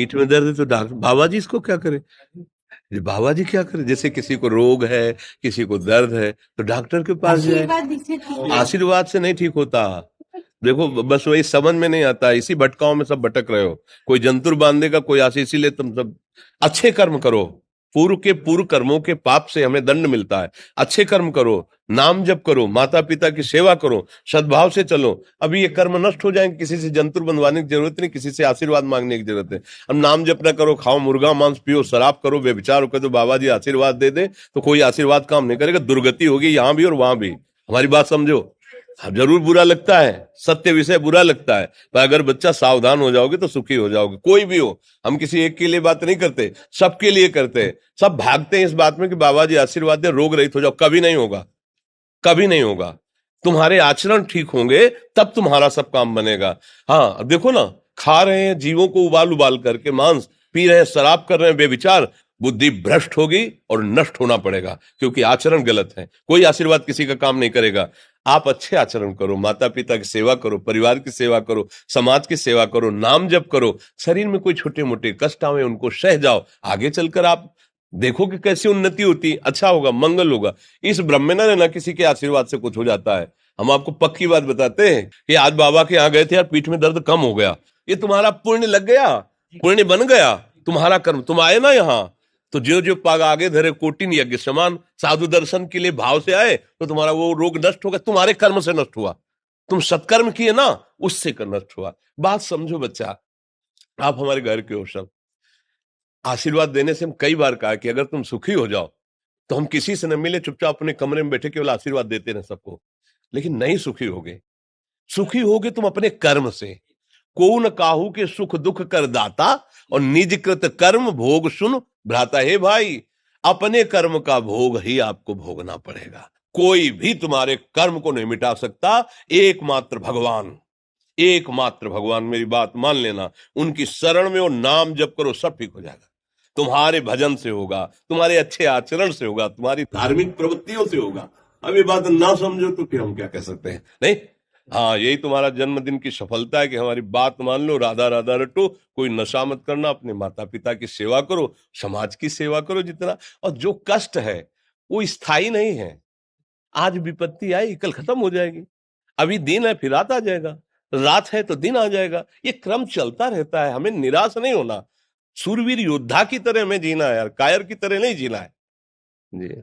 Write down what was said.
पीठ में दर्द है तो डॉक्टर, बाबा जी इसको क्या करे? ये बाबा जी क्या करे? जैसे किसी को रोग है, किसी को दर्द है, तो डॉक्टर के पास जाए। आशीर्वाद से नहीं ठीक होता। देखो, बस वही समझ में नहीं आता, इसी भटकाओं में सब भटक रहे हो। कोई जंतुर बांध देगा, कोई आशीष, इसीलिए तुम सब अच्छे कर्म करो। पूर्व के पूर्व कर्मों के पाप से हमें दंड मिलता है। अच्छे कर्म करो, नाम जप करो, माता पिता की सेवा करो, सद्भाव से चलो। अभी ये कर्म नष्ट हो जाएंगे, किसी से जंतुर बंधवाने की जरूरत नहीं, किसी से आशीर्वाद मांगने की जरूरत है। अब नाम जप ना करो, खाओ मुर्गा मांस, पियो शराब, करो व्यभिचार, करो तो बाबा जी आशीर्वाद दे दे, तो कोई आशीर्वाद काम नहीं करेगा। दुर्गति होगी यहाँ भी और वहां भी। हमारी बात समझो। हाँ, जरूर बुरा लगता है, सत्य विषय बुरा लगता है, पर अगर बच्चा सावधान हो जाओगे तो सुखी हो जाओगे। कोई भी हो, हम किसी एक के लिए बात नहीं करते, सबके लिए करते हैं। सब भागते हैं इस बात में कि बाबा जी आशीर्वाद दे, रोग रहित हो जाओ। कभी नहीं होगा, कभी नहीं होगा। तुम्हारे आचरण ठीक होंगे तब तुम्हारा सब काम बनेगा। हाँ देखो ना, खा रहे हैं जीवों को उबाल उबाल करके मांस, पी रहे हैं शराब, कर रहे हैं बेविचार, बुद्धि भ्रष्ट होगी और नष्ट होना पड़ेगा, क्योंकि आचरण गलत है। कोई आशीर्वाद किसी का काम नहीं करेगा। आप अच्छे आचरण करो, माता पिता की सेवा करो, परिवार की सेवा करो, समाज की सेवा करो, नाम जप करो। शरीर में कोई छोटे मोटे कष्ट आवे उनको सह जाओ, आगे चलकर आप देखो कि कैसी उन्नति होती, अच्छा होगा, मंगल होगा। इस ब्रह्म में ना रहना, किसी के आशीर्वाद से कुछ हो जाता है। हम आपको पक्की बात बताते हैं कि आज बाबा के यहाँ गए थे यार, पीठ में दर्द कम हो गया। ये तुम्हारा पुण्य लग गया, पुण्य बन गया, तुम्हारा कर्म। तुम आए ना यहाँ, तो जो जो पाग आगे धरे कोटिन यज्ञ समान, साधु दर्शन के लिए भाव से आए तो तुम्हारा वो रोग नष्ट होगा, तुम्हारे कर्म से नष्ट हुआ। तुम सत्कर्म किए ना, उससे कर नष्ट हुआ। बात समझो बच्चा, आप हमारे घर के हो सब। आशीर्वाद देने से हम कई बार कहा कि अगर तुम सुखी हो जाओ तो हम किसी से न मिले, चुपचाप अपने कमरे में बैठे केवल आशीर्वाद देते रहे सबको। लेकिन नहीं सुखी होगे। सुखी होगे तुम अपने कर्म से। को न काहू के सुख दुख कर दाता, और निज कृत कर्म भोग सुन भ्राता। हे भाई, अपने कर्म का भोग ही आपको भोगना पड़ेगा। कोई भी तुम्हारे कर्म को नहीं मिटा सकता, एकमात्र भगवान। एकमात्र भगवान, मेरी बात मान लेना। उनकी शरण में और नाम जप करो, सब ठीक हो जाएगा। तुम्हारे भजन से होगा, तुम्हारे अच्छे आचरण से होगा, तुम्हारी धार्मिक प्रवृत्तियों से होगा। अब ये बात ना समझो तो फिर हम क्या कह सकते हैं? नहीं, हाँ, यही तुम्हारा जन्मदिन की सफलता है कि हमारी बात मान लो, राधा राधा रटो, कोई नशा मत करना, अपने माता पिता की सेवा करो, समाज की सेवा करो जितना। और जो कष्ट है वो स्थायी नहीं है। आज विपत्ति आई, कल खत्म हो जाएगी। अभी दिन है, फिर रात आ जाएगा, रात है तो दिन आ जाएगा। ये क्रम चलता रहता है, हमें निराश नहीं होना। सूरवीर योद्धा की तरह हमें जीना है यार, कायर की तरह नहीं जीना है। जी।